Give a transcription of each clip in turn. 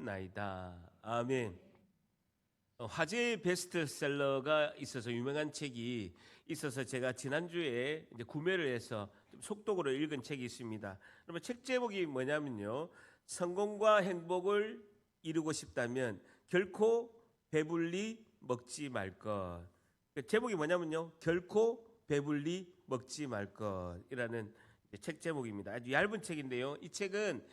구하옵나이다. 아멘. 화제의 베스트셀러가 있어서 유명한 책이 있어서 제가 지난주에 이제 구매를 해서 좀 속독으로 읽은 책이 있습니다. 그러면 책 제목이 뭐냐면요, 성공과 행복을 이루고 싶다면 결코 배불리 먹지 말 것. 제목이 뭐냐면요, 결코 배불리 먹지 말 것이라는 책 제목입니다. 아주 얇은 책인데요, 이 책은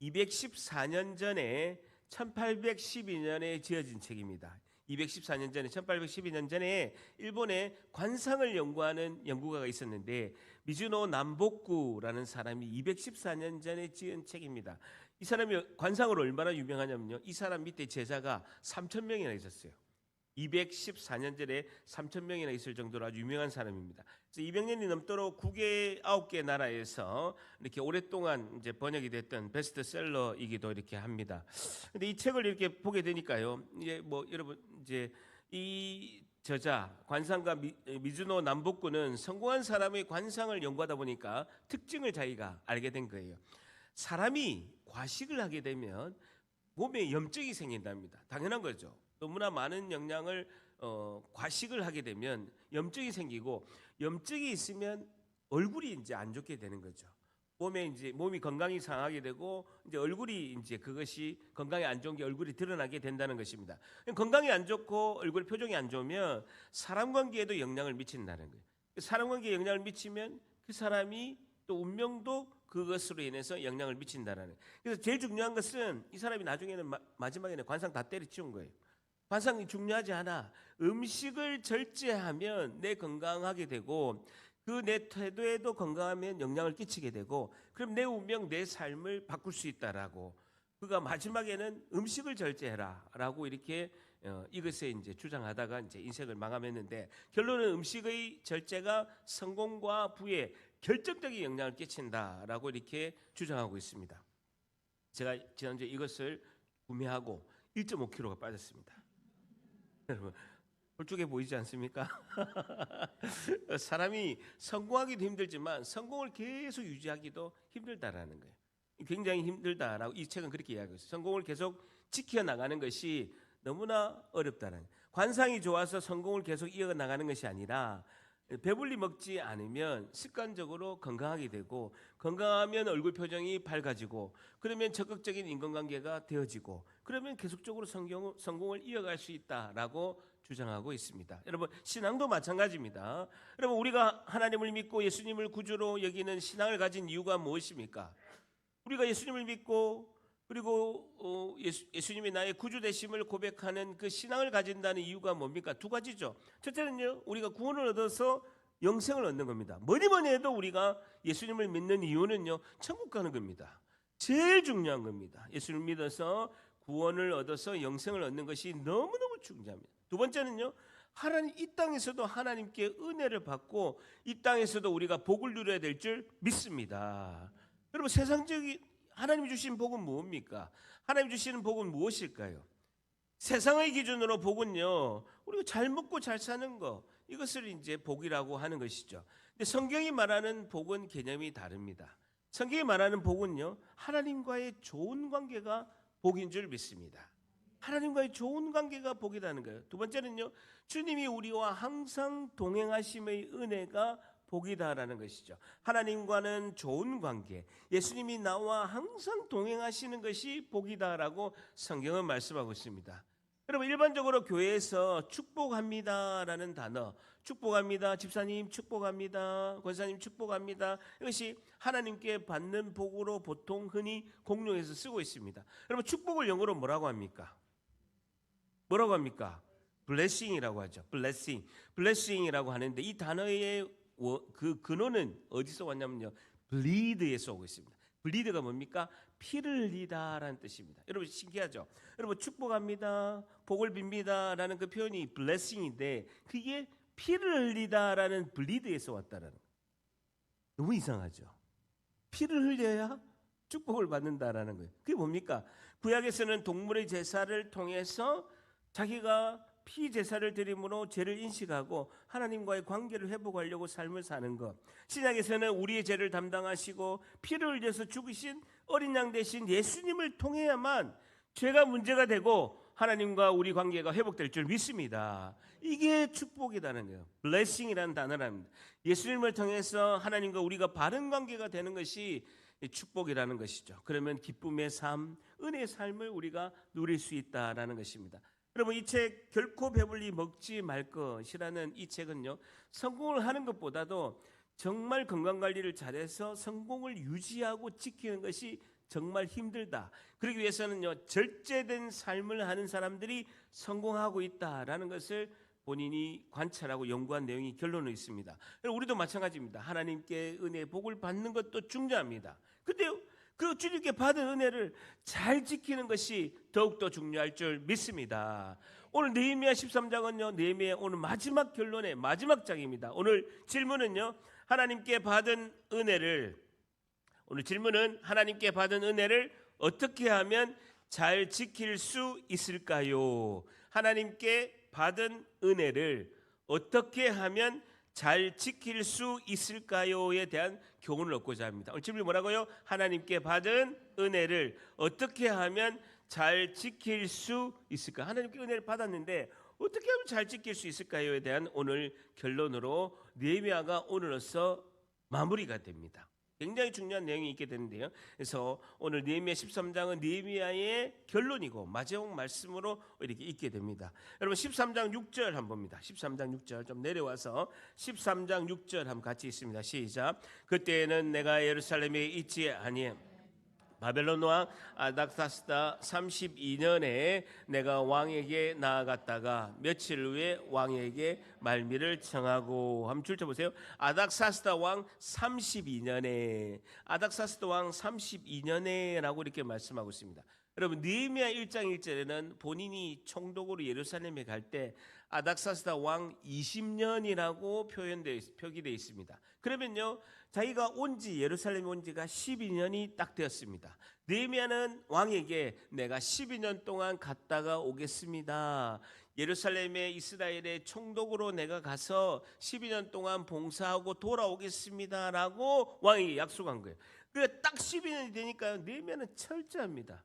214년 전에 1812년에 지어진 책입니다. 214년 전에 1812년 전에 일본의 관상을 연구하는 연구가가 있었는데 미즈노 남보쿠라는 사람이 214년 전에 지은 책입니다. 이 사람이 관상으로 얼마나 유명하냐면요, 이 사람 밑에 제자가 3,000명이나 있었어요. 214년 전에 3,000명이나 있을 정도로 아주 유명한 사람입니다. 그래서 200년이 넘도록 9개, 9개 나라에서 이렇게 오랫동안 이제 번역이 됐던 베스트셀러이기도 이렇게 합니다. 근데 이 책을 이렇게 보게 되니까요, 이제 뭐 여러분 이제 이 저자 관상가 미즈노 남보쿠는 성공한 사람의 관상을 연구하다 보니까 특징을 자기가 알게 된 거예요. 사람이 과식을 하게 되면 몸에 염증이 생긴답니다. 당연한 거죠. 너무나 많은 영양을 과식을 하게 되면 염증이 생기고, 염증이 있으면 얼굴이 이제 안 좋게 되는 거죠. 몸이 건강이 상하게 되고, 이제 얼굴이 이제 그것이 건강이 안 좋은 게 얼굴이 드러나게 된다는 것입니다. 건강이 안 좋고 얼굴 표정이 안 좋으면 사람 관계에도 영향을 미친다는 거예요. 사람 관계에 영향을 미치면 그 사람이 또 운명도 그것으로 인해서 영향을 미친다는 거예요. 그래서 제일 중요한 것은 이 사람이 나중에는 마지막에는 관상 다 때려치운 거예요. 관상이 중요하지 않아. 음식을 절제하면 내 건강하게 되고, 그 내 태도에도 건강하면 영향을 끼치게 되고, 그럼 내 운명, 내 삶을 바꿀 수 있다라고. 그가 마지막에는 음식을 절제해라라고 이렇게 이것에 이제 주장하다가 이제 인생을 마감했는데, 결론은 음식의 절제가 성공과 부에 결정적인 영향을 끼친다라고 이렇게 주장하고 있습니다. 제가 지난주에 이것을 구매하고 1.5kg가 빠졌습니다. 여러분, 홀쭉해 보이지 않습니까? 사람이 성공하기도 힘들지만 성공을 계속 유지하기도 힘들다라는 거예요. 굉장히 힘들다라고 이 책은 그렇게 이야기하고 있어요. 성공을 계속 지켜나가는 것이 너무나 어렵다는 거예요. 관상이 좋아서 성공을 계속 이어나가는 것이 아니라, 배불리 먹지 않으면 습관적으로 건강하게 되고, 건강하면 얼굴 표정이 밝아지고, 그러면 적극적인 인간관계가 되어지고, 그러면 계속적으로 성공을 이어갈 수 있다라고 주장하고 있습니다. 여러분, 신앙도 마찬가지입니다. 여러분, 우리가 하나님을 믿고 예수님을 구주로 여기는 신앙을 가진 이유가 무엇입니까? 우리가 예수님을 믿고 그리고 예수님이 나의 구주 되심을 고백하는 그 신앙을 가진다는 이유가 뭡니까? 두 가지죠. 첫째는요, 우리가 구원을 얻어서 영생을 얻는 겁니다. 뭐니 해도 우리가 예수님을 믿는 이유는요, 천국 가는 겁니다. 제일 중요한 겁니다. 예수님을 믿어서 구원을 얻어서 영생을 얻는 것이 너무너무 중요합니다. 두 번째는요, 하나님 이 땅에서도 하나님께 은혜를 받고 이 땅에서도 우리가 복을 누려야 될 줄 믿습니다. 여러분, 세상적인 하나님이 주신 복은 뭡니까? 하나님 주시는 복은 무엇일까요? 세상의 기준으로 복은요, 우리가 잘 먹고 잘 사는 거, 이것을 이제 복이라고 하는 것이죠. 근데 성경이 말하는 복은 개념이 다릅니다. 성경이 말하는 복은요, 하나님과의 좋은 관계가 복인 줄 믿습니다. 하나님과의 좋은 관계가 복이라는 거예요. 두 번째는요, 주님이 우리와 항상 동행하심의 은혜가 복이다라는 것이죠. 하나님과는 좋은 관계, 예수님이 나와 항상 동행하시는 것이 복이다라고 성경은 말씀하고 있습니다. 여러분, 일반적으로 교회에서 축복합니다라는 단어, 축복합니다, 집사님 축복합니다, 권사님 축복합니다, 이것이 하나님께 받는 복으로 보통 흔히 공용해서 쓰고 있습니다. 여러분, 축복을 영어로 뭐라고 합니까? 뭐라고 합니까? blessing이라고 하죠. blessing이라고 하는데, 이 단어의 그 근원은 어디서 왔냐면요, bleed에서 오고 있습니다. bleed가 뭡니까? 피를 흘리다라는 뜻입니다. 여러분, 신기하죠? 여러분, 축복합니다, 복을 빕니다라는 그 표현이 blessing인데, 그게 피를 흘리다라는 bleed에서 왔다라는 거예요. 너무 이상하죠? 피를 흘려야 축복을 받는다라는 거예요. 그게 뭡니까? 구약에서는 동물의 제사를 통해서 자기가 피 제사를 드림으로 죄를 인식하고 하나님과의 관계를 회복하려고 삶을 사는 것. 신약에서는 우리의 죄를 담당하시고 피를 흘려서 죽으신 어린 양 대신 예수님을 통해야만 죄가 문제가 되고 하나님과 우리 관계가 회복될 줄 믿습니다. 이게 축복이라는 거예요. blessing이라는 단어랍니다. 예수님을 통해서 하나님과 우리가 바른 관계가 되는 것이 축복이라는 것이죠. 그러면 기쁨의 삶, 은혜의 삶을 우리가 누릴 수 있다라는 것입니다. 여러분, 이 책 결코 배불리 먹지 말 것이라는 이 책은요, 성공을 하는 것보다도 정말 건강관리를 잘해서 성공을 유지하고 지키는 것이 정말 힘들다. 그러기 위해서는요, 절제된 삶을 하는 사람들이 성공하고 있다라는 것을 본인이 관찰하고 연구한 내용이 결론으로 있습니다. 우리도 마찬가지입니다. 하나님께 은혜의 복을 받는 것도 중요합니다. 근데 그 주님께 받은 은혜를 잘 지키는 것이 더욱더 중요할 줄 믿습니다. 오늘 느헤미야 13장은요, 느헤미야 오늘 마지막 결론의 마지막 장입니다. 오늘 질문은요, 하나님께 받은 은혜를, 오늘 질문은 하나님께 받은 은혜를 어떻게 하면 잘 지킬 수 있을까요? 하나님께 받은 은혜를 어떻게 하면 잘 지킬 수 있을까요에 대한 교훈을 얻고자 합니다. 오늘 질문이 뭐라고요? 하나님께 받은 은혜를 어떻게 하면 잘 지킬 수 있을까? 하나님께 은혜를 받았는데 어떻게 하면 잘 지킬 수 있을까요에 대한 오늘 결론으로 느헤미야가 오늘로써 마무리가 됩니다. 굉장히 중요한 내용이 있게 되는데요. 그래서 오늘 느헤미야 13장은 느헤미야의 결론이고 마지막 말씀으로 이렇게 있게 됩니다. 여러분 13장 6절 한번 봅니다. 13장 6절 좀 내려와서 13장 6절 한번 같이 있습니다. 시작. 그때에는 내가 예루살렘에 있지 아니해 바벨론 왕 아닥사스다 32년에 내가 왕에게 나아갔다가 며칠 후에 왕에게 말미를 청하고 한번 줄쳐 보세요. 아닥사스다 왕 32년에 아닥사스다 왕 32년에라고 이렇게 말씀하고 있습니다. 여러분 느헤미야 1장 1절에는 본인이 총독으로 예루살렘에 갈 때 아닥사스다 왕 20년이라고 표기되어 있습니다. 그러면요, 자기가 온지 예루살렘에 온 지가 12년이 딱 되었습니다. 느헤미야는 왕에게 내가 12년 동안 갔다가 오겠습니다. 예루살렘에 이스라엘의 총독으로 내가 가서 12년 동안 봉사하고 돌아오겠습니다라고 왕에게 약속한 거예요. 그러니까 딱 12년이 되니까 느헤미야는 철저합니다.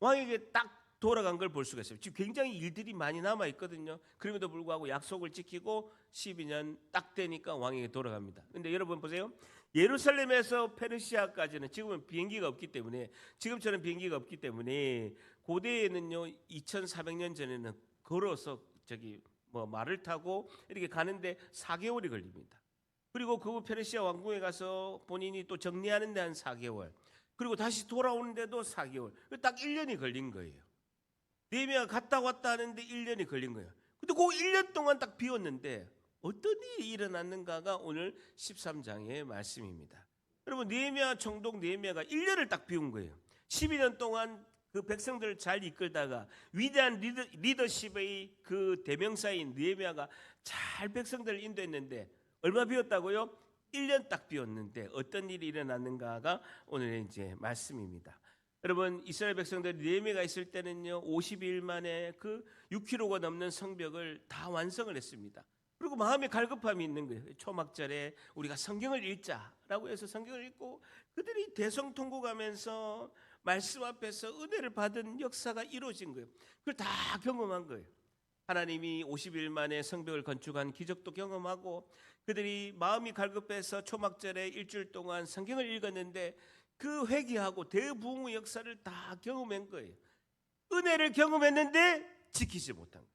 왕에게 딱 돌아간 걸 볼 수가 있어요. 지금 굉장히 일들이 많이 남아 있거든요. 그럼에도 불구하고 약속을 지키고 12년 딱 되니까 왕에게 돌아갑니다. 근데 여러분 보세요. 예루살렘에서 페르시아까지는 지금은 비행기가 없기 때문에, 지금처럼 비행기가 없기 때문에 고대에는요 2400년 전에는 걸어서 말을 타고 이렇게 가는데 4개월이 걸립니다. 그리고 그 페르시아 왕궁에 가서 본인이 또 정리하는 데 한 4개월, 그리고 다시 돌아오는데도 4개월, 딱 1년이 걸린 거예요. 느헤미야가 갔다 왔다 하는데 1년이 걸린 거예요. 근데 그 1년 동안 딱 비웠는데 어떤 일이 일어났는가가 오늘 13장의 말씀입니다. 여러분 느헤미야 총독 느헤미야가 1년을 딱 비운 거예요. 12년 동안 그 백성들을 잘 이끌다가 위대한 리더십의 그 대명사인 느헤미야가 잘 백성들을 인도했는데 얼마 비웠다고요? 1년 딱 비웠는데 어떤 일이 일어났는가가 오늘의 이제 말씀입니다. 여러분 이스라엘 백성들이 느헤미야가 있을 때는요 50일 만에 그 6km가 넘는 성벽을 다 완성을 했습니다. 그리고 마음에 갈급함이 있는 거예요. 초막절에 우리가 성경을 읽자라고 해서 성경을 읽고 그들이 대성통곡하면서 말씀 앞에서 은혜를 받은 역사가 이루어진 거예요. 그걸 다 경험한 거예요. 하나님이 50일 만에 성벽을 건축한 기적도 경험하고 그들이 마음이 갈급해서 초막절에 일주일 동안 성경을 읽었는데 그 회개하고 대부흥의 역사를 다 경험한 거예요. 은혜를 경험했는데 지키지 못한 거예요.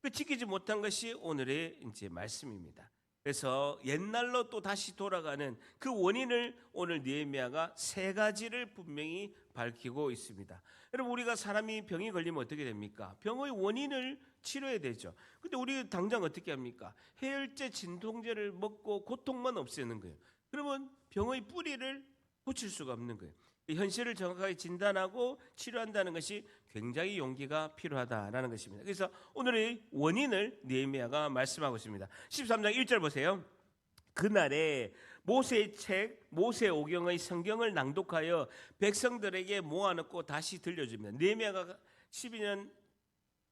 그 지키지 못한 것이 오늘의 이제 말씀입니다. 그래서 옛날로 또 다시 돌아가는 그 원인을 오늘 느헤미야가 세 가지를 분명히 밝히고 있습니다. 여러분 우리가 사람이 병이 걸리면 어떻게 됩니까? 병의 원인을 치료해야 되죠. 근데 우리 당장 어떻게 합니까? 해열제, 진통제를 먹고 고통만 없애는 거예요. 그러면 병의 뿌리를 고칠 수가 없는 거예요. 현실을 정확하게 진단하고 치료한다는 것이 굉장히 용기가 필요하다라는 것입니다. 그래서 오늘의 원인을 느헤미야가 말씀하고 있습니다. 13장 1절 보세요. 그날에 모세의 책 모세오경의 성경을 낭독하여 백성들에게 모아놓고 다시 들려줍니다. 느헤미야가 12년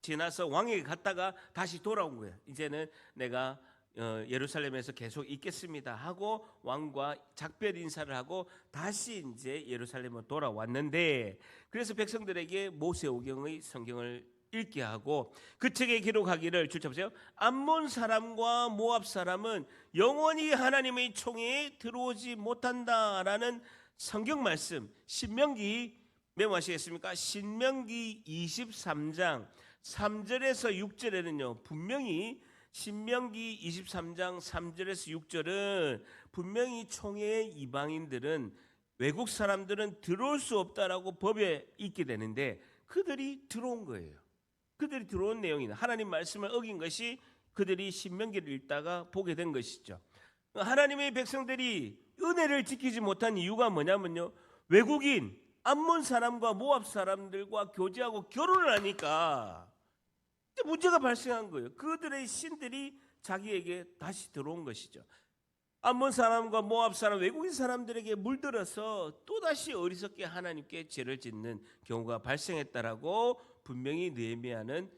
지나서 왕에게 갔다가 다시 돌아온 거예요. 이제는 내가 예루살렘에서 계속 있겠습니다 하고 왕과 작별 인사를 하고 다시 이제 예루살렘으로 돌아왔는데, 그래서 백성들에게 모세오경의 성경을 읽게 하고 그 책에 기록하기를, 줄 쳐보세요. 암몬 사람과 모압 사람은 영원히 하나님의 총회에 들어오지 못한다라는 성경 말씀, 신명기 메모하시겠습니까? 신명기 23장 3절에서 6절에는요 분명히, 신명기 23장 3절에서 6절은 분명히 총회의 이방인들은, 외국 사람들은 들어올 수 없다라고 법에 있게 되는데 그들이 들어온 거예요. 그들이 들어온 내용이나 하나님 말씀을 어긴 것이 그들이 신명기를 읽다가 보게 된 것이죠. 하나님의 백성들이 은혜를 지키지 못한 이유가 뭐냐면요, 외국인 암몬 사람과 모압 사람들과 교제하고 결혼을 하니까 문제가 발생한 거예요. 그들의 신들이 자기에게 다시 들어온 것이죠. 암몬 사람과 모압 사람, 외국인 사람들에게 물들어서 또다시 어리석게 하나님께 죄를 짓는 경우가 발생했다라고 분명히 느헤미야는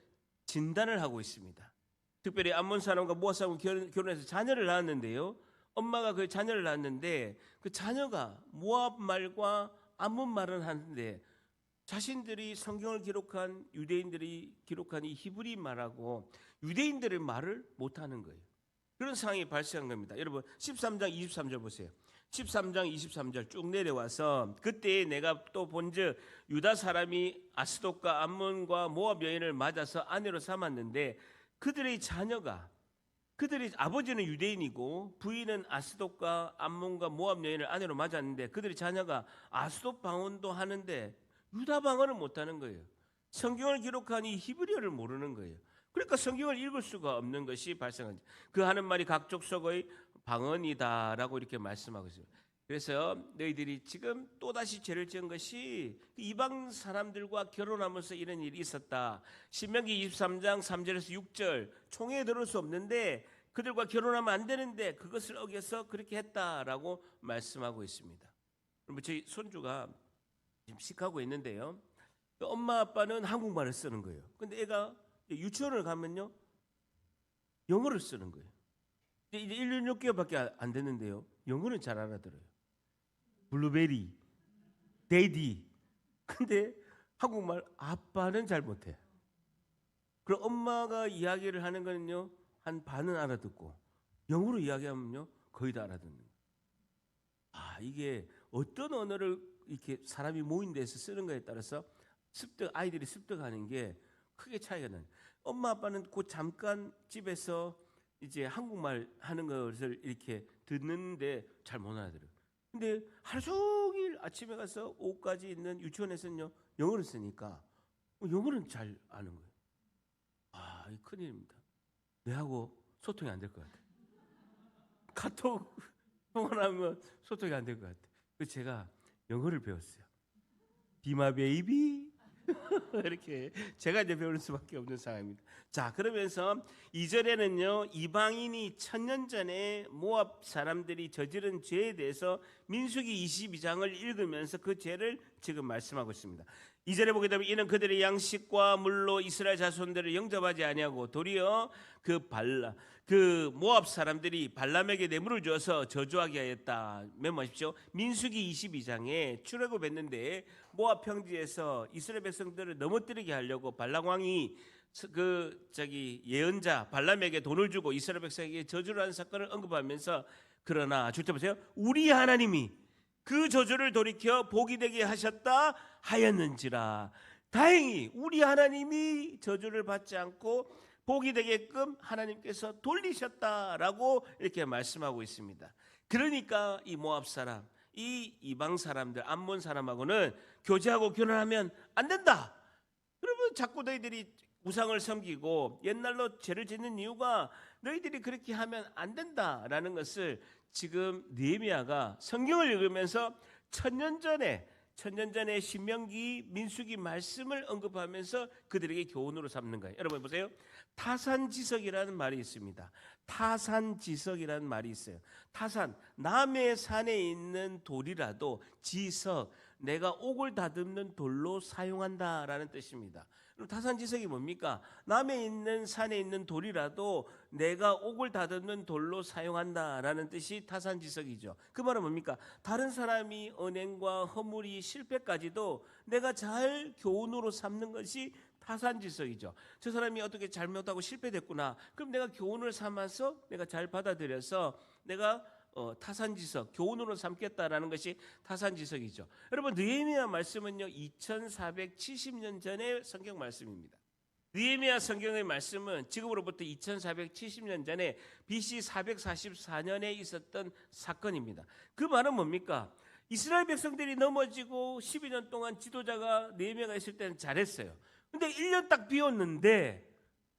진단을 하고 있습니다. 특별히 암몬 사람과 모압 사람과 결혼해서 자녀를 낳았는데요, 엄마가 그 자녀를 낳았는데 그 자녀가 모압 말과 암몬 말은 하는데 자신들이 성경을 기록한, 유대인들이 기록한 이 히브리 말하고 유대인들의 말을 못하는 거예요. 그런 상황이 발생한 겁니다. 여러분 13장 23절 보세요. 13장 23절 쭉 내려와서, 그때 내가 또 본즉 유다 사람이 아스돗과 암몬과 모압 여인을 맞아서 아내로 삼았는데 그들의 자녀가, 그들의 아버지는 유대인이고 부인은 아스돗과 암몬과 모압 여인을 아내로 맞았는데 그들의 자녀가 아스돗 방언도 하는데 유다 방언을 못하는 거예요. 성경을 기록한 이 히브리어를 모르는 거예요. 그러니까 성경을 읽을 수가 없는 것이 발생한, 그 하는 말이 각 족속의 방언이다라고 이렇게 말씀하고 있어요. 그래서 너희들이 지금 또다시 죄를 지은 것이 이방 사람들과 결혼하면서 이런 일이 있었다. 신명기 23장 3절에서 6절, 총회에 들어올 수 없는데 그들과 결혼하면 안 되는데 그것을 어겨서 그렇게 했다라고 말씀하고 있습니다. 여러분, 저희 손주가 지금 시카고에 있는데요, 엄마 아빠는 한국말을 쓰는 거예요. 근데 애가 유치원을 가면요 영어를 쓰는 거예요. 이제 1년 6개월밖에 안 됐는데요, 영어는 잘 알아들어요. 블루베리, 데이디. 근데 한국말 아빠는 잘 못해. 그럼 엄마가 이야기를 하는 거는요 한 반은 알아듣고 영어로 이야기하면요 거의 다 알아듣는 거예요. 이게 어떤 언어를 이렇게 사람이 모인 데서 쓰는 거에 따라서 아이들이 습득하는 게 크게 차이가 나요. 엄마 아빠는 그 잠깐 집에서 이제 한국말 하는 것을 이렇게 듣는데 잘 못 알아들어요. 근데 하루 종일 아침에 가서 오후까지 있는 유치원에서는요 영어를 쓰니까 영어는 잘 아는 거예요. 이 큰일입니다. 내하고 소통이 안 될 것 같아요. 카톡 통화하면 소통이 안 될 것 같아요. 그래서 제가 영어를 배웠어요. 비마 베이비 이렇게 제가 이제 배울 수밖에 없는 상황입니다. 자, 그러면서 2절에는요 이방인이 1000년 전에 모압 사람들이 저지른 죄에 대해서 민수기 22장을 읽으면서 그 죄를 지금 말씀하고 있습니다. 2절에 보게 되면 이는 그들의 양식과 물로 이스라엘 자손들을 영접하지 아니하고 도리어 그 모압 사람들이 발람에게 뇌물을 주어서 저주하게 하였다. 메모하십시오. 민수기 22장에 출애굽했는데 모압 평지에서 이스라엘 백성들을 넘어뜨리게 하려고 발람 왕이 예언자 발람에게 돈을 주고 이스라엘 백성에게 저주를 한 사건을 언급하면서, 그러나 줄때 보세요. 우리 하나님이 그 저주를 돌이켜 복이 되게 하셨다 하였는지라. 다행히 우리 하나님이 저주를 받지 않고 복이 되게끔 하나님께서 돌리셨다라고 이렇게 말씀하고 있습니다. 그러니까 이 모압 사람, 이 이방 사람들, 암몬 사람하고는 교제하고 결혼하면 안 된다. 그러면 자꾸 너희들이 우상을 섬기고 옛날로 죄를 짓는 이유가 너희들이 그렇게 하면 안 된다라는 것을 지금 느헤미야가 성경을 읽으면서 1000년 전에 신명기 민수기 말씀을 언급하면서 그들에게 교훈으로 삼는 거예요. 여러분 보세요. 타산지석이라는 말이 있습니다. 타산지석이라는 말이 있어요. 타산, 남의 산에 있는 돌이라도 지석, 내가 옥을 다듬는 돌로 사용한다라는 뜻입니다. 그럼 타산지석이 뭡니까? 남에 있는 산에 있는 돌이라도 내가 옥을 다듬는 돌로 사용한다라는 뜻이 타산지석이죠. 그 말은 뭡니까? 다른 사람이 언행과 허물이 실패까지도 내가 잘 교훈으로 삼는 것이 타산지석이죠. 저 사람이 어떻게 잘못하고 실패됐구나. 그럼 내가 교훈을 삼아서 내가 잘 받아들여서 내가 타산지석, 교훈으로 삼겠다라는 것이 타산지석이죠. 여러분, 느헤미야 말씀은요 2470년 전의 성경 말씀입니다. 느헤미야 성경의 말씀은 지금으로부터 2470년 전에 BC 444년에 있었던 사건입니다. 그 말은 뭡니까? 이스라엘 백성들이 넘어지고 12년 동안 지도자가 느헤미야가 있을 때는 잘했어요. 근데 1년 딱 비웠는데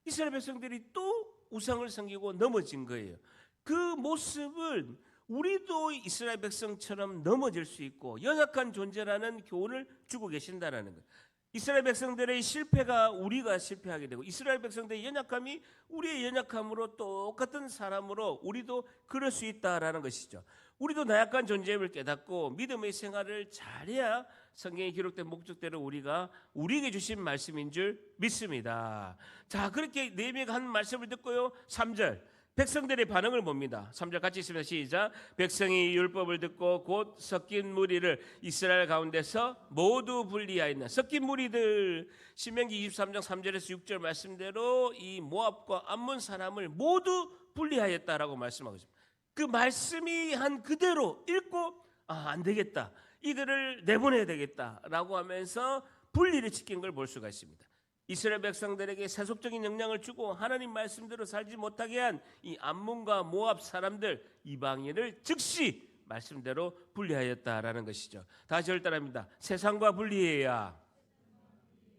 이스라엘 백성들이 또 우상을 섬기고 넘어진 거예요. 그 모습을 우리도 이스라엘 백성처럼 넘어질 수 있고 연약한 존재라는 교훈을 주고 계신다라는 거예요. 이스라엘 백성들의 실패가 우리가 실패하게 되고 이스라엘 백성들의 연약함이 우리의 연약함으로 똑같은 사람으로 우리도 그럴 수 있다라는 것이죠. 우리도 나약한 존재임을 깨닫고 믿음의 생활을 잘해야 성경에 기록된 목적대로 우리가 우리에게 주신 말씀인 줄 믿습니다. 자, 그렇게 느헤미야가 한 말씀을 듣고요 3절 백성들의 반응을 봅니다. 3절 같이 있습니다. 시작. 백성이 율법을 듣고 곧 섞인 무리를 이스라엘 가운데서 모두 분리하였나. 섞인 무리들, 신명기 23장 3절에서 6절 말씀대로 이 모압과 암몬 사람을 모두 분리하였다라고 말씀하고 있습니다. 그 말씀이 한 그대로 읽고 안 되겠다, 이들을 내보내야 되겠다라고 하면서 분리를 지킨 걸 볼 수가 있습니다. 이스라엘 백성들에게 세속적인 영향을 주고 하나님 말씀대로 살지 못하게 한 이 암몬과 모압 사람들, 이방인을 즉시 말씀대로 분리하였다라는 것이죠. 다시 따라합니다. 세상과 분리해야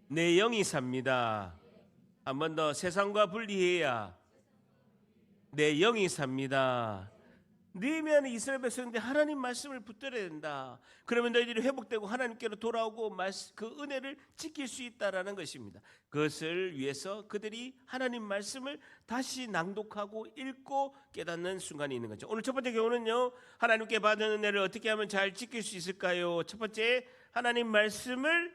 내 영이 삽니다. 한 번 더, 세상과 분리해야 내 영이 삽니다. 느헤미야는 이스라엘 백성인데 하나님 말씀을 붙들어야 된다. 그러면 너희들이 회복되고 하나님께로 돌아오고 그 은혜를 지킬 수 있다라는 것입니다. 그것을 위해서 그들이 하나님 말씀을 다시 낭독하고 읽고 깨닫는 순간이 있는 거죠. 오늘 첫 번째 교훈은요, 하나님께 받은 은혜를 어떻게 하면 잘 지킬 수 있을까요? 첫 번째, 하나님 말씀을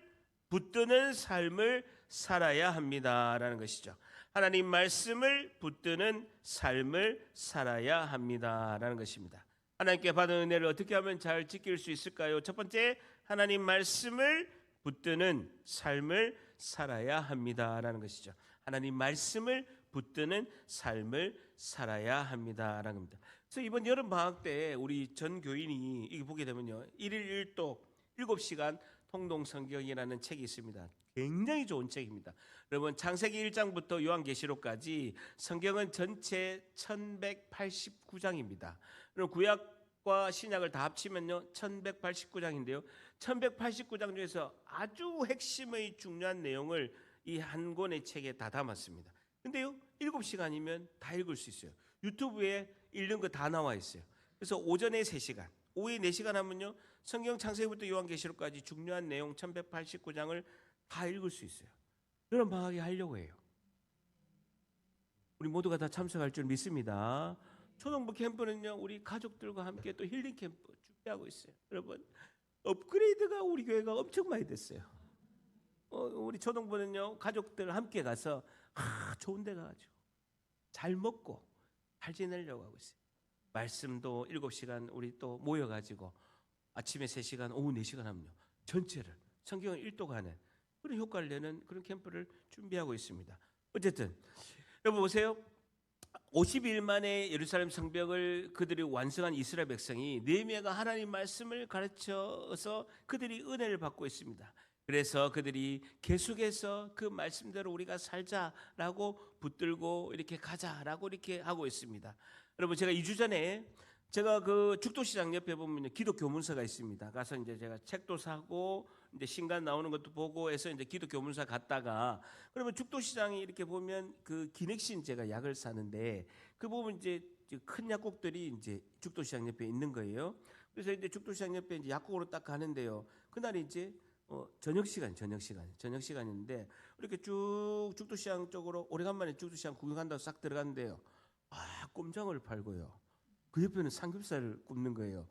붙드는 삶을 살아야 합니다라는 것이죠. 하나님 말씀을 붙드는 삶을 살아야 합니다라는 것입니다. 하나님께 받은 은혜를 어떻게 하면 잘 지킬 수 있을까요? 첫 번째, 하나님 말씀을 붙드는 삶을 살아야 합니다라는 것이죠. 하나님 말씀을 붙드는 삶을 살아야 합니다라는 겁니다. 그래서 이번 여름 방학 때 우리 전 교인이 이거 보게 되면요, 1일 1독 7시간 통독 성경이라는 책이 있습니다. 굉장히 좋은 책입니다. 여러분, 창세기 1장부터 요한계시록까지 성경은 전체 1189장입니다. 그럼 구약과 신약을 다 합치면요 1189장인데요. 1189장 중에서 아주 핵심의 중요한 내용을 이 한 권의 책에 다 담았습니다. 근데요 7시간이면 다 읽을 수 있어요. 유튜브에 읽는 거 다 나와 있어요. 그래서 오전에 3시간, 오후에 4시간 하면요 성경 창세기부터 요한계시록까지 중요한 내용 1189장을 다 읽을 수 있어요. 그런 방학에 하려고 해요. 우리 모두가 다 참석할 줄 믿습니다. 초등부 캠프는요 우리 가족들과 함께 또 힐링 캠프 준비하고 있어요. 여러분, 업그레이드가 우리 교회가 엄청 많이 됐어요. 우리 초등부는요 가족들 함께 가서 좋은 데 가가지고 잘 먹고 잘 지내려고 하고 있어요. 말씀도 7시간 우리 또 모여가지고 아침에 3시간, 오후 4시간 하면요 전체를 성경을 일독하는 그런 효과를 내는 그런 캠프를 준비하고 있습니다. 어쨌든 여러분 보세요. 50일 만에 예루살렘 성벽을 그들이 완성한 이스라엘 백성이 느헤미야가 하나님 말씀을 가르쳐서 그들이 은혜를 받고 있습니다. 그래서 그들이 계속해서 그 말씀대로 우리가 살자라고 붙들고 이렇게 가자라고 이렇게 하고 있습니다. 여러분, 제가 2주 전에 제가 그 죽도시장 옆에 보면 기도 교문서가 있습니다. 가서 이제 제가 책도 사고 이제 신간 나오는 것도 보고 해서 이제 기도 교문서 갔다가, 그러면 죽도시장이 이렇게 보면 그 기넥신 제가 약을 사는데 그 보면 이제 큰 약국들이 이제 죽도시장 옆에 있는 거예요. 그래서 이제 죽도시장 옆에 이제 약국으로 딱 가는데요. 그날 이제 저녁 시간인데 이렇게 쭉 죽도시장 쪽으로 오래간만에 죽도시장 구경한다고 싹 들어갔는데요. 꼼장을 팔고요. 그 옆에는 삼겹살을 굽는 거예요.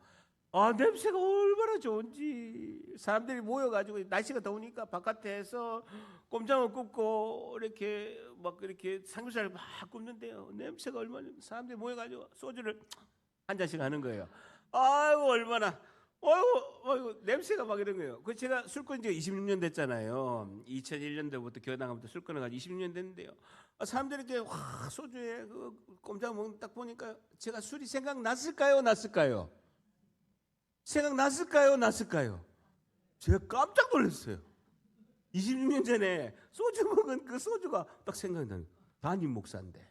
냄새가 얼마나 좋은지. 사람들이 모여가지고 날씨가 더우니까 바깥에서 꼼장어 굽고 이렇게 막 이렇게 삼겹살을 막 굽는데요. 냄새가 얼마나, 사람들이 모여가지고 소주를 한 잔씩 하는 거예요. 아이고 얼마나, 아이고 냄새가 막 이런 거예요. 그 제가 술 끊은 지가 26년 됐잖아요. 2001년도부터 교회나가부터 술 끊어가지고 26년 됐는데요. 사람들이 이렇게 소주에 그 꼼장어 먹는 딱 보니까 제가 술이 생각났을까요, 났을까요? 생각났을까요, 났을까요? 제가 깜짝 놀랐어요. 26년 전에 소주 먹은 그 소주가 딱 생각나는. 담임 목사인데.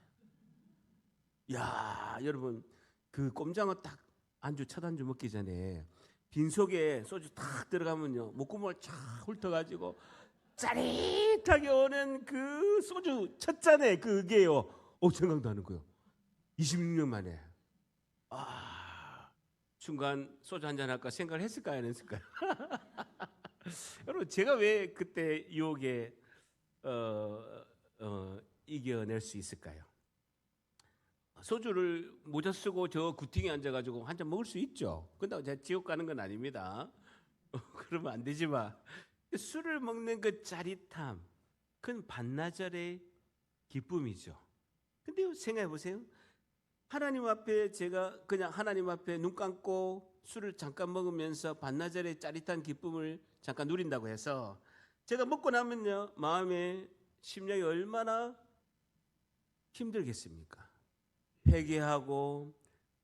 야, 여러분 그 꼼장어 딱 안주 첫 안주 먹기 전에 빈속에 소주 탁 들어가면요 목구멍을 쫙 훑어가지고 짜릿하게 오는 그 소주 첫 잔에 그게요. 생각나는 거요. 26년 만에. 순간 소주 한잔 할까 생각을 했을까요, 안 했을까요? 여러분 제가 왜 그때 유혹에 이겨낼 수 있을까요? 소주를 모자 쓰고 저 구팅에 앉아가지고 한 잔 먹을 수 있죠. 근데 제가 지옥 가는 건 아닙니다. 그러면 안 되지만 술을 먹는 그 짜릿함, 그건 반나절의 기쁨이죠. 근데 생각해 보세요. 하나님 앞에 제가 그냥 하나님 앞에 눈 감고 술을 잠깐 먹으면서 반나절의 짜릿한 기쁨을 잠깐 누린다고 해서 제가 먹고 나면요 마음에 심령이 얼마나 힘들겠습니까? 회개하고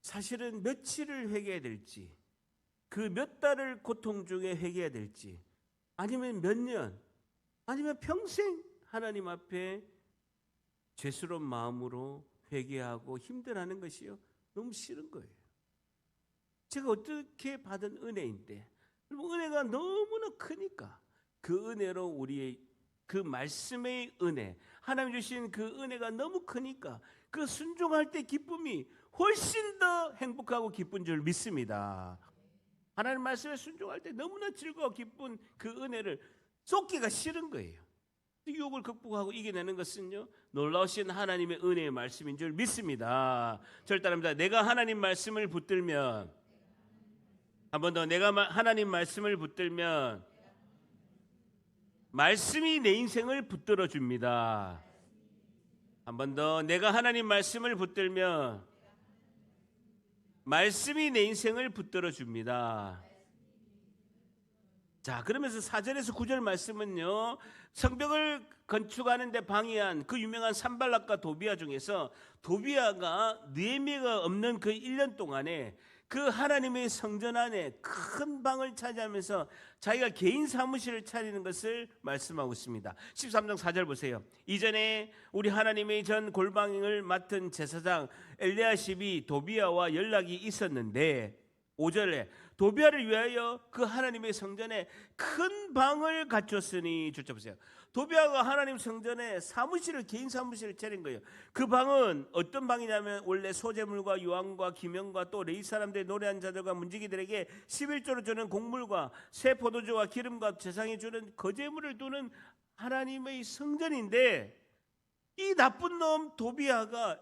사실은 며칠을 회개해야 될지, 그 몇 달을 고통 중에 회개해야 될지, 아니면 몇 년, 아니면 평생 하나님 앞에 죄스러운 마음으로 회개하고 힘들어하는 것이요 너무 싫은 거예요. 제가 어떻게 받은 은혜인데, 은혜가 너무나 크니까 그 은혜로 우리의 그 말씀의 은혜, 하나님 주신 그 은혜가 너무 크니까 그 순종할 때 기쁨이 훨씬 더 행복하고 기쁜 줄 믿습니다. 하나님 말씀에 순종할 때 너무나 즐거워 기쁜 그 은혜를 쏟기가 싫은 거예요. 유혹을 극복하고 이겨내는 것은요 놀라우신 하나님의 은혜의 말씀인 줄 믿습니다. 저를 따릅니다. 내가 하나님 말씀을 붙들면, 한 번 더, 내가 하나님 말씀을 붙들면 말씀이 내 인생을 붙들어 줍니다. 한 번 더, 내가 하나님 말씀을 붙들면 말씀이 내 인생을 붙들어 줍니다. 자, 그러면서 4절에서 9절 말씀은요 성벽을 건축하는 데 방해한 그 유명한 산발락과 도비아 중에서 도비아가 느헤미야가 없는 그 1년 동안에 그 하나님의 성전 안에 큰 방을 차지하면서 자기가 개인 사무실을 차리는 것을 말씀하고 있습니다. 13장 4절 보세요. 이전에 우리 하나님의 전 골방을 맡은 제사장 엘리야십이 도비아와 연락이 있었는데 5절에 도비아를 위하여 그 하나님의 성전에 큰 방을 갖췄으니, 줄자 보세요. 도비아가 하나님 성전에 사무실을, 개인 사무실을 차린 거예요. 그 방은 어떤 방이냐면 원래 소재물과 유황과 기명과 또 레위 사람들의 노래한 자들과 문지기들에게 11조로 주는 곡물과 새 포도주와 기름과 제상에 주는 거제물을 두는 하나님의 성전인데, 이 나쁜 놈 도비아가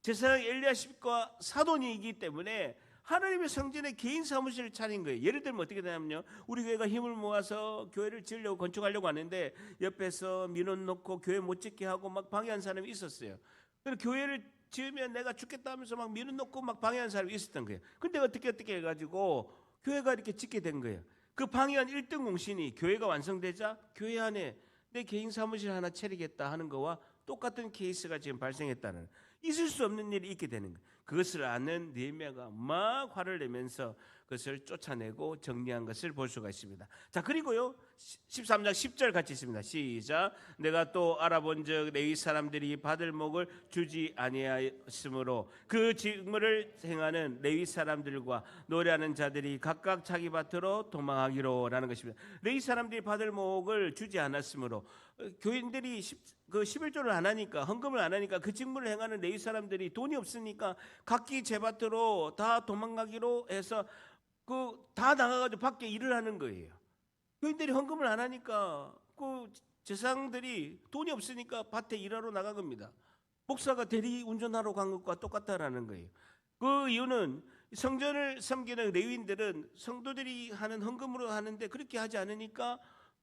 제사장 엘리야십과 사돈이기 때문에 하나님의 성전에 개인 사무실을 차린 거예요. 예를 들면 어떻게 되냐면요, 우리 교회가 힘을 모아서 교회를 지으려고 건축하려고 하는데 옆에서 민원 놓고 교회 못 짓게 하고 막 방해한 사람이 있었어요. 그래서 교회를 지으면 내가 죽겠다 하면서 막 민원 놓고 막 방해한 사람이 있었던 거예요. 근데 어떻게 해가지고 교회가 이렇게 짓게 된 거예요. 그 방해한 1등 공신이 교회가 완성되자 교회 안에 내 개인 사무실 하나 차리겠다 하는 거와 똑같은 케이스가 지금 발생했다는, 있을 수 없는 일이 있게 되는 거예요. 그것을 아는 느헤미야가 막 화를 내면서 그것을 쫓아내고 정리한 것을 볼 수가 있습니다. 자, 그리고요 13장 10절 같이 있습니다. 시작. 내가 또 알아본 적 레위 사람들이 받을 목을 주지 아니하였으므로 그 직무를 행하는 레위 사람들과 노래하는 자들이 각각 자기 밭으로 도망하기로 라는 것입니다. 레위 사람들이 받을 목을 주지 않았으므로, 교인들이 그 11조를 안 하니까, 헌금을 안 하니까 그 직무를 행하는 레위 사람들이 돈이 없으니까 각기 제 밭으로 다 도망가기로 해서 그 다 나가가지고 밖에 일을 하는 거예요. 교인들이 헌금을 안 하니까 그 제사장들이 돈이 없으니까 밭에 일하러 나간 겁니다. 목사가 대리 운전하러 간 것과 똑같다라는 거예요. 그 이유는 성전을 섬기는 레위인들은 성도들이 하는 헌금으로 하는데 그렇게 하지 않으니까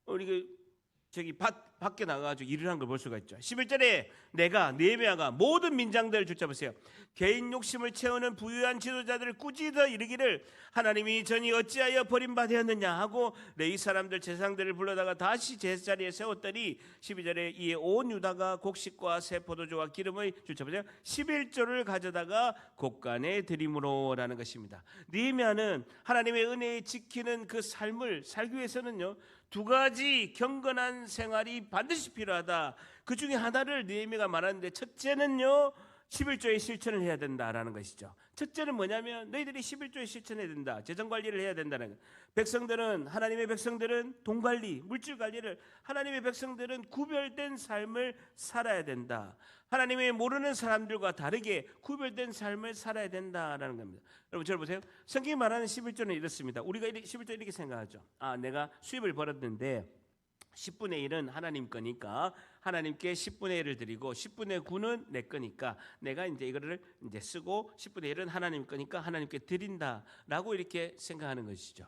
우리 저기 밖에 나가가지고 일을 한 걸 볼 수가 있죠. 11절에 내가 느헤미야가 모든 민장들을 붙잡으세요. 개인 욕심을 채우는 부유한 지도자들을 꾸짖어 이르기를 하나님이 전이 어찌하여 버림받았느냐 하고 레위 사람들 제사장들을 불러다가 다시 제자리에 세웠더니 12절에 이에 온 유다가 곡식과 새 포도주와 기름의 주쳐보세요. 11조를 가져다가 곡간에 드림으로라는 것입니다. 느헤미야는 하나님의 은혜에 지키는 그 삶을 살기 위해서는요, 두 가지 경건한 생활이 반드시 필요하다. 그 중에 하나를 느헤미야가 말하는데, 첫째는요 11조의 실천을 해야 된다라는 것이죠. 첫째는 뭐냐면 너희들이 11조의 실천해야 된다. 재정 관리를 해야 된다는 것. 백성들은, 하나님의 백성들은 돈 관리, 물질 관리를, 하나님의 백성들은 구별된 삶을 살아야 된다. 하나님의 모르는 사람들과 다르게 구별된 삶을 살아야 된다라는 겁니다. 여러분 저를 보세요. 성경이 말하는 11조는 이렇습니다. 우리가 11조 이렇게 생각하죠. 내가 수입을 벌었는데 10분의 1은 하나님 거니까 하나님께 10분의 1을 드리고 10분의 9는 내 거니까 내가 이제 이거를 이제 쓰고 10분의 1은 하나님 거니까 하나님께 드린다라고 이렇게 생각하는 것이죠.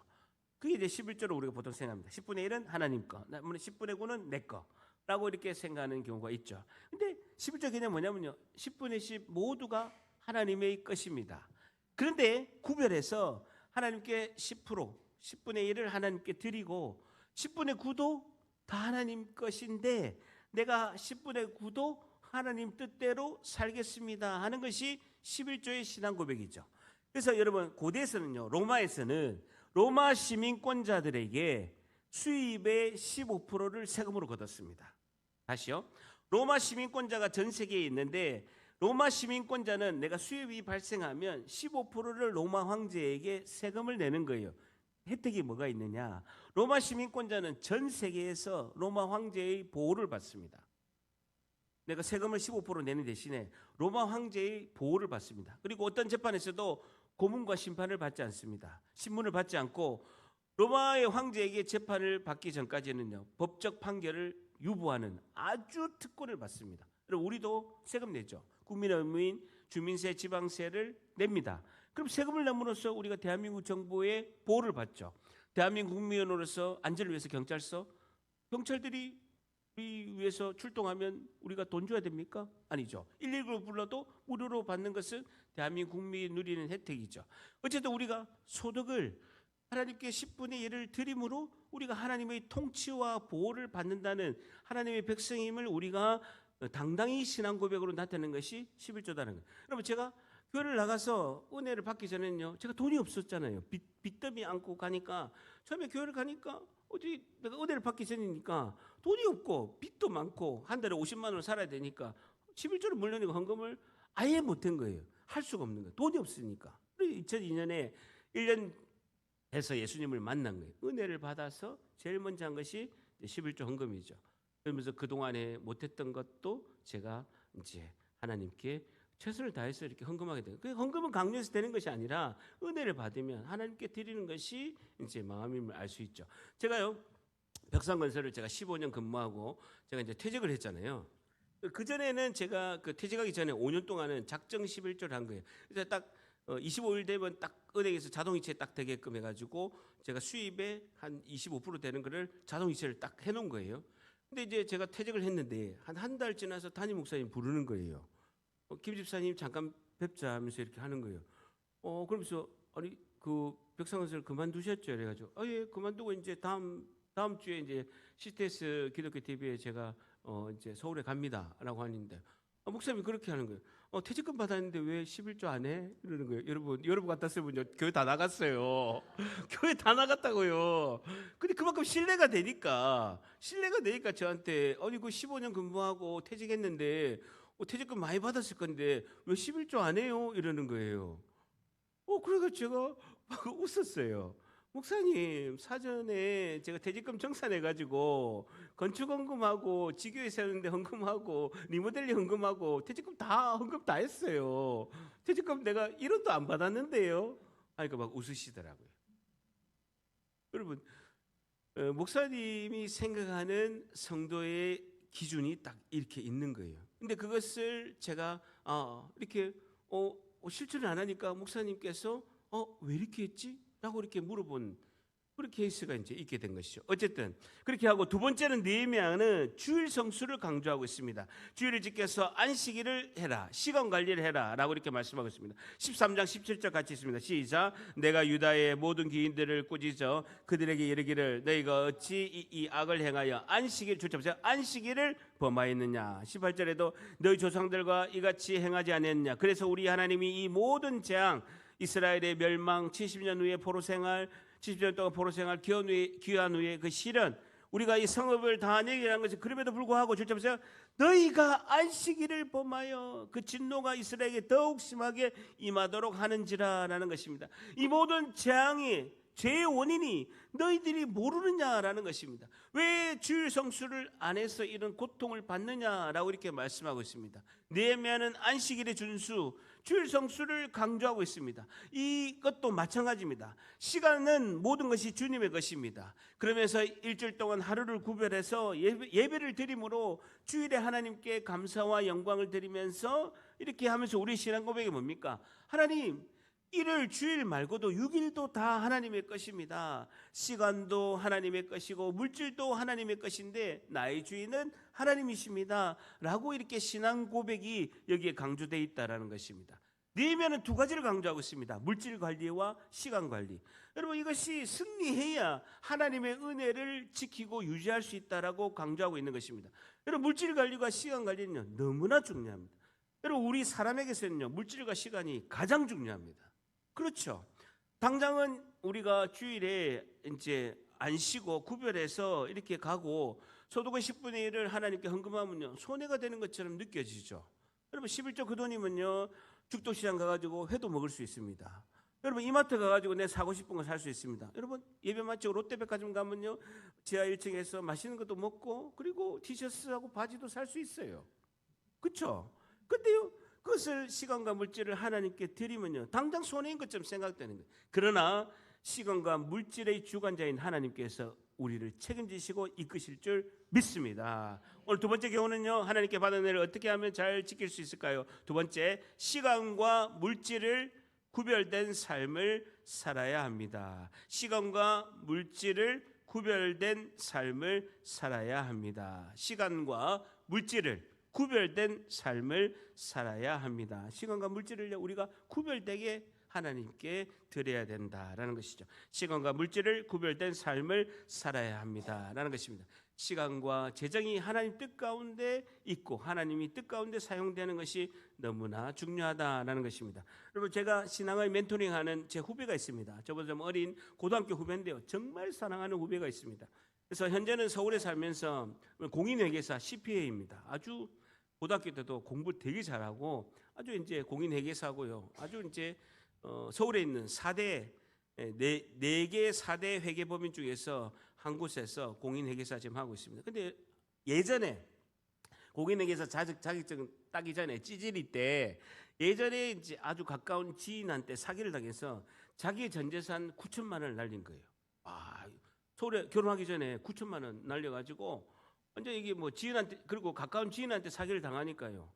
그게 이제 11조로 우리가 보통 생각합니다. 10분의 1은 하나님 거, 10분의 9는 내 거라고 이렇게 생각하는 경우가 있죠. 근데 11조 개념은 뭐냐면요, 10분의 10 모두가 하나님의 것입니다. 그런데 구별해서 하나님께 10%, 10분의 1을 하나님께 드리고 10분의 9도 다 하나님 것인데 내가 10분의 9도 하나님 뜻대로 살겠습니다 하는 것이 11조의 신앙 고백이죠. 그래서 여러분 고대에서는요, 로마에서는 로마 시민권자들에게 수입의 15%를 세금으로 걷었습니다. 다시요. 로마 시민권자가 전 세계에 있는데 로마 시민권자는 내가 수입이 발생하면 15%를 로마 황제에게 세금을 내는 거예요. 혜택이 뭐가 있느냐? 로마 시민권자는 전 세계에서 로마 황제의 보호를 받습니다. 내가 세금을 15% 내는 대신에 로마 황제의 보호를 받습니다. 그리고 어떤 재판에서도 고문과 심판을 받지 않습니다. 신문을 받지 않고 로마의 황제에게 재판을 받기 전까지는요, 법적 판결을 유보하는 아주 특권을 받습니다. 우리도 세금 내죠. 국민의 의무인 주민세, 지방세를 냅니다. 그럼 세금을 내므로써 우리가 대한민국 정부의 보호를 받죠. 대한민국 국민으로서 안전을 위해서 경찰들이 우리 위해서 출동하면 우리가 돈 줘야 됩니까? 아니죠. 119를 불러도 무료로 받는 것은 대한민국 국민이 누리는 혜택이죠. 어쨌든 우리가 소득을 하나님께 10분의 1을 드림으로 우리가 하나님의 통치와 보호를 받는다는 하나님의 백성임을 우리가 당당히 신앙 고백으로 나타내는 것이 11조다는 거예요. 여러분 제가 교회를 나가서 은혜를 받기 전에는요, 제가 돈이 없었잖아요. 빚더미 안고 가니까, 처음에 교회를 가니까 어디 내가 은혜를 받기 전이니까 돈이 없고 빚도 많고 한 달에 50만 원을 살아야 되니까 11조를 물려내고 헌금을 아예 못한 거예요. 할 수가 없는 거예요. 돈이 없으니까. 2002년에 1년 해서 예수님을 만난 거예요. 은혜를 받아서 제일 먼저 한 것이 11조 헌금이죠. 그러면서 그동안에 못했던 것도 제가 이제 하나님께 최선을 다해서 이렇게 헌금하게 돼요. 그 헌금은 강요해서 되는 것이 아니라 은혜를 받으면 하나님께 드리는 것이 이제 마음임을 알 수 있죠. 제가요, 벽산건설을 제가 15년 근무하고 제가 이제 퇴직을 했잖아요. 그 전에는 제가 그 퇴직하기 전에 5년 동안은 작정 11조를 한 거예요. 그래서 딱 25일 되면 딱 은행에서 자동이체 딱 되게끔 해가지고 제가 수입의 한 25% 되는 거를 자동이체를 딱 해놓은 거예요. 근데 이제 제가 퇴직을 했는데 한 달 지나서 담임 목사님 부르는 거예요. 김 집사님 잠깐 뵙자 하면서 이렇게 하는 거예요. 그러면서 아니 그 벽상건설 그만두셨죠? 그래가지고 예, 그만두고 이제 다음 주에 이제 CTS 기독교 TV에 제가 이제 서울에 갑니다라고 하는데 목사님이 그렇게 하는 거예요. 퇴직금 받았는데 왜 11조 안 해? 이러는 거예요. 여러분 같았으면요 교회 다 나갔어요. 교회 다 나갔다고요. 근데 그만큼 신뢰가 되니까 저한테 아니 그 15년 근무하고 퇴직했는데 퇴직금 많이 받았을 건데 왜 11조 안 해요? 이러는 거예요. 그래서 제가 막 웃었어요. 목사님 사전에 제가 퇴직금 정산해가지고 건축헌금하고 지교회 세우는데 헌금하고 리모델링 헌금하고 퇴직금 다 헌금 다 했어요. 퇴직금 내가 1원도 안 받았는데요. 그러니까 막 웃으시더라고요. 여러분 목사님이 생각하는 성도의 기준이 딱 이렇게 있는 거예요. 근데 그것을 제가 이렇게 실천을 안 하니까 목사님께서 왜 이렇게 했지? 라고 이렇게 물어본 그런 케이스가 이제 있게 된 것이죠. 어쨌든 그렇게 하고 두 번째는 느헤미야는 주일 성수를 강조하고 있습니다. 주일을 지켜서 안식일을 해라, 시간 관리를 해라라고 이렇게 말씀하고 있습니다. 13장 17절 같이 있습니다. 시작. 내가 유다의 모든 귀인들을 꾸짖어 그들에게 이르기를 너희가 어찌 이 악을 행하여 안식일 주체보세요. 안식일을 범하였느냐. 18절에도 너희 조상들과 이같이 행하지 않았느냐. 그래서 우리 하나님이 이 모든 재앙 이스라엘의 멸망 70년 후에 포로 생활 70년 동안 포로 생활 귀한 후에 그 시련 우리가 이 성읍을 다 내기라는 것이 그럼에도 불구하고 주님 보세요. 너희가 안식일을 범하여 그 진노가 이스라엘에게 더욱 심하게 임하도록 하는지라라는 것입니다. 이 모든 재앙이 죄의 원인이 너희들이 모르느냐라는 것입니다. 왜 주일 성수를 안 해서 이런 고통을 받느냐라고 이렇게 말씀하고 있습니다. 느헤미야는 안식일의 준수, 주일 성수를 강조하고 있습니다. 이것도 마찬가지입니다. 시간은 모든 것이 주님의 것입니다. 그러면서 일주일 동안 하루를 구별해서 예배를 드림으로 주일에 하나님께 감사와 영광을 드리면서 이렇게 하면서 우리 신앙 고백이 뭡니까? 하나님, 일요일 주일 말고도 6일도 다 하나님의 것입니다. 시간도 하나님의 것이고 물질도 하나님의 것인데 나의 주인은 하나님이십니다 라고 이렇게 신앙 고백이 여기에 강조되어 있다는 것입니다. 느헤미야는 두 가지를 강조하고 있습니다. 물질 관리와 시간 관리. 여러분 이것이 승리해야 하나님의 은혜를 지키고 유지할 수 있다라고 강조하고 있는 것입니다. 여러분 물질 관리와 시간 관리는요 너무나 중요합니다. 여러분 우리 사람에게서는요 물질과 시간이 가장 중요합니다. 그렇죠. 당장은 우리가 주일에 이제 안 쉬고 구별해서 이렇게 가고 소득의 10분의 1을 하나님께 헌금하면요 손해가 되는 것처럼 느껴지죠. 여러분 11조 그 돈이면요 죽도시장 가가지고 회도 먹을 수 있습니다. 여러분 이마트 가가지고 내 사고 싶은 거 살 수 있습니다. 여러분 예배 마치고 롯데백화점 가면요 지하 1층에서 맛있는 것도 먹고 그리고 티셔츠하고 바지도 살 수 있어요. 그렇죠? 근데요 그것을 시간과 물질을 하나님께 드리면요 당장 손해인 것처럼 생각되는 거예요. 그러나 시간과 물질의 주관자인 하나님께서 우리를 책임지시고 이끄실 줄 믿습니다. 오늘 두 번째 교훈은요 하나님께 받은 은혜를 어떻게 하면 잘 지킬 수 있을까요? 두 번째, 시간과 물질을 구별된 삶을 살아야 합니다. 시간과 물질을 구별된 삶을 살아야 합니다. 시간과 물질을 구별된 삶을 살아야 합니다. 시간과 물질을 우리가 구별되게 하나님께 드려야 된다라는 것이죠. 시간과 물질을 구별된 삶을 살아야 합니다라는 것입니다. 시간과 재정이 하나님 뜻 가운데 있고 하나님이 뜻 가운데 사용되는 것이 너무나 중요하다라는 것입니다. 여러분 제가 신앙을 멘토링하는 제 후배가 있습니다. 저보다 좀 어린 고등학교 후배인데요. 정말 사랑하는 후배가 있습니다. 그래서 현재는 서울에 살면서 공인회계사 CPA입니다. 아주 고등학교 때도 공부 되게 잘하고 아주 이제 공인회계사고요. 아주 이제 서울에 있는 4대 네 개 4대 회계법인 중에서 한 곳에서 공인회계사 지금 하고 있습니다. 근데 예전에 공인회계사 자격증 따기 전에 찌질이 때 예전에 이제 아주 가까운 지인한테 사기를 당해서 자기의 전 재산 9천만 원을 날린 거예요. 서울에 결혼하기 전에 9천만 원 날려가지고 완전 이게 뭐 지인한테 그리고 가까운 지인한테 사기를 당하니까요.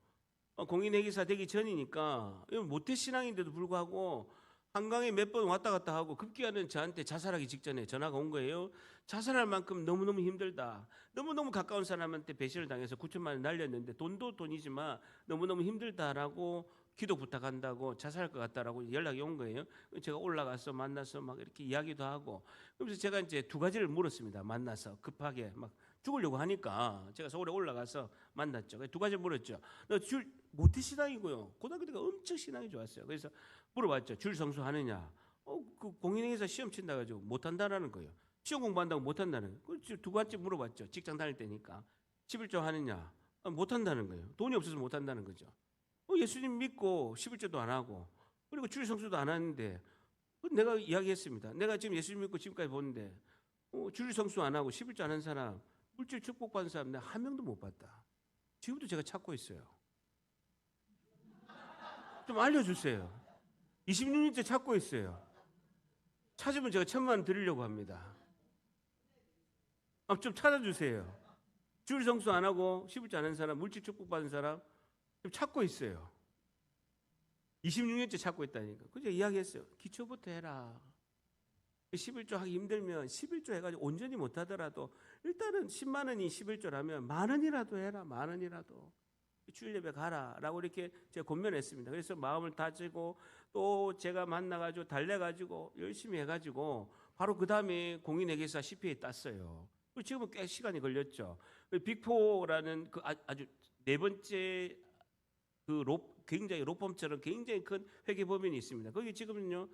공인회계사 되기 전이니까 모태 신앙인데도 불구하고 한강에 몇 번 왔다 갔다 하고 급기야는 저한테 자살하기 직전에 전화가 온 거예요. 자살할 만큼 너무너무 힘들다. 너무너무 가까운 사람한테 배신을 당해서 9천만 원 날렸는데 돈도 돈이지만 너무너무 힘들다라고 기도 부탁한다고 자살할 것 같다라고 연락이 온 거예요. 제가 올라가서 만나서 막 이렇게 이야기도 하고 그래서 제가 이제 두 가지를 물었습니다. 만나서 급하게 막 죽으려고 하니까 제가 서울에 올라가서 만났죠. 두 가지 물었죠. 너 줄 모태 신앙이고요. 고등학교 때가 엄청 신앙이 좋았어요. 그래서 물어봤죠. 줄 성수하느냐? 그 공인회계사 시험 친다 가지고 못 한다라는 거예요. 시험 공부한다고 못 한다는 거예요. 두 번째 물어봤죠. 직장 다닐 때니까 11조 하느냐? 못 한다는 거예요. 돈이 없어서 못 한다는 거죠. 예수님 믿고 11조도 안 하고 그리고 줄 성수도 안 하는데 내가 이야기했습니다. 내가 지금 예수님 믿고 지금까지 보는데 줄 성수 안 하고 11조 안 한 사람 물질 축복받은 사람 내가 한 명도 못 봤다. 지금도 제가 찾고 있어요. 좀 알려주세요. 26년째 찾고 있어요. 찾으면 제가 1,000만 원 드리려고 합니다. 좀 찾아주세요. 줄 성수 안 하고 11조 안 한 사람 물질 축복받은 사람 좀 찾고 있어요. 26년째 찾고 있다니까. 그저 이야기했어요. 기초부터 해라. 11조 하기 힘들면 11조 해가지고 온전히 못하더라도 일단은 10만 원이 11조라면 만 원이라도 해라. 만 원이라도. 주일 예배 가라라고 이렇게 제가 권면했습니다. 그래서 마음을 다지고 또 제가 만나가지고 달래가지고 열심히 해가지고 바로 그 다음에 공인회계사 CPA 땄어요. 그리고 지금은 꽤 시간이 걸렸죠. 빅4라는 그 아주 네 번째 그 굉장히 로펌처럼 굉장히 큰 회계법인이 있습니다. 거기 지금은요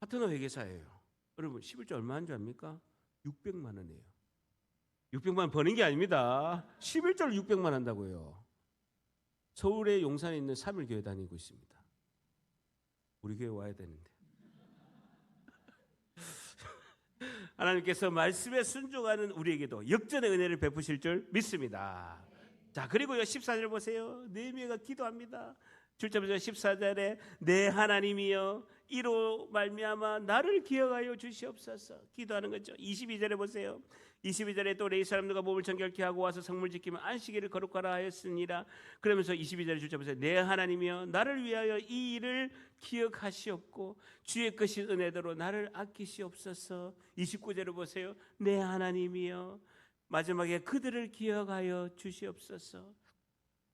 파트너 회계사예요. 여러분 11조 얼마 한 줄 압니까? 600만 원이에요. 600만 원 버는 게 아닙니다. 11조를 600만 한다고요. 서울의 용산에 있는 3일교회 다니고 있습니다. 우리 교회 와야 되는데. 하나님께서 말씀에 순종하는 우리에게도 역전의 은혜를 베푸실 줄 믿습니다. 자, 그리고요 14절 보세요. 느헤미야가 기도합니다. 7절부터 14절에 내 하나님이여 이로 말미암아 나를 기억하여 주시옵소서 기도하는 거죠. 22절에 보세요. 22절에 또 레위 사람들과 몸을 정결케 하고 와서 성물 지키면 안식일을 거룩하라 하였으니라. 그러면서 22절에 줄자 보세요. 내 하나님이여 나를 위하여 이 일을 기억하시옵고 주의 크신 은혜대로 나를 아끼시옵소서. 29절에 보세요. 내 하나님이여 마지막에 그들을 기억하여 주시옵소서.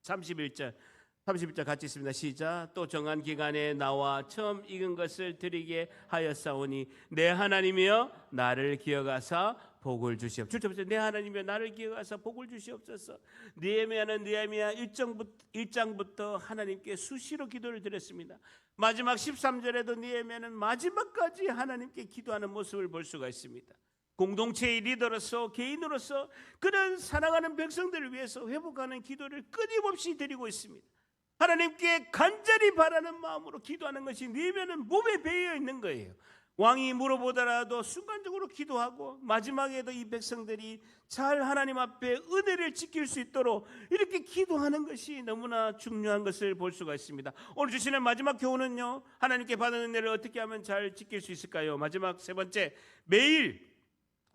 31절 같이 있습니다. 시작. 또 정한 기간에 나와 처음 익은 것을 드리게 하였사오니 내 하나님이여 나를 기억하사 복을 주시옵소서. 내 하나님이여 나를 기억하사 복을 주시옵소서. 느헤미야는 느헤미야 1장부터 하나님께 수시로 기도를 드렸습니다. 마지막 13절에도 느헤미야는 마지막까지 하나님께 기도하는 모습을 볼 수가 있습니다. 공동체의 리더로서 개인으로서 그는 사랑하는 백성들을 위해서 회복하는 기도를 끊임없이 드리고 있습니다. 하나님께 간절히 바라는 마음으로 기도하는 것이 느헤미야는 몸에 배어 있는 거예요. 왕이 물어보더라도 순간적으로 기도하고 마지막에도 이 백성들이 잘 하나님 앞에 은혜를 지킬 수 있도록 이렇게 기도하는 것이 너무나 중요한 것을 볼 수가 있습니다. 오늘 주시는 마지막 교훈은요, 하나님께 받은 은혜를 어떻게 하면 잘 지킬 수 있을까요? 마지막 세 번째, 매일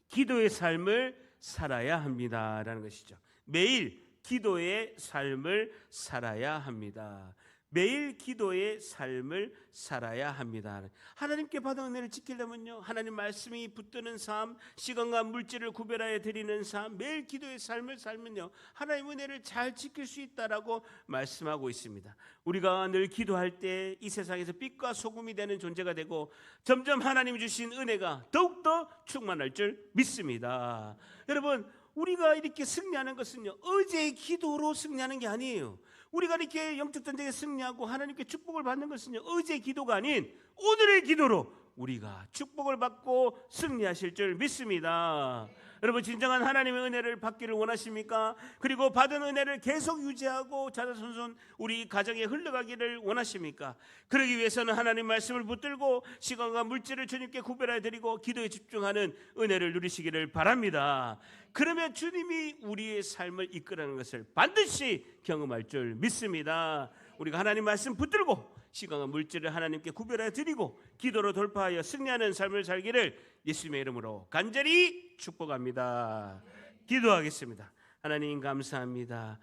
기도의 삶을 살아야 합니다라는 것이죠. 매일 기도의 삶을 살아야 합니다. 매일 기도의 삶을 살아야 합니다. 하나님께 받은 은혜를 지키려면요, 하나님 말씀이 붙드는 삶, 시간과 물질을 구별하여 드리는 삶, 매일 기도의 삶을 살면요, 하나님 은혜를 잘 지킬 수 있다라고 말씀하고 있습니다. 우리가 늘 기도할 때 이 세상에서 빛과 소금이 되는 존재가 되고 점점 하나님이 주신 은혜가 더욱더 충만할 줄 믿습니다. 여러분, 우리가 이렇게 승리하는 것은요, 어제의 기도로 승리하는 게 아니에요. 우리가 이렇게 영적 전쟁에 승리하고 하나님께 축복을 받는 것은요, 어제의 기도가 아닌 오늘의 기도로 우리가 축복을 받고 승리하실 줄 믿습니다. 여러분, 진정한 하나님의 은혜를 받기를 원하십니까? 그리고 받은 은혜를 계속 유지하고 자자손손 우리 가정에 흘러가기를 원하십니까? 그러기 위해서는 하나님 말씀을 붙들고 시간과 물질을 주님께 구별해 드리고 기도에 집중하는 은혜를 누리시기를 바랍니다. 그러면 주님이 우리의 삶을 이끌어가는 것을 반드시 경험할 줄 믿습니다. 우리가 하나님 말씀 붙들고 시간과 물질을 하나님께 구별해 드리고 기도로 돌파하여 승리하는 삶을 살기를 예수님의 이름으로 간절히 축복합니다. 기도하겠습니다. 하나님 감사합니다.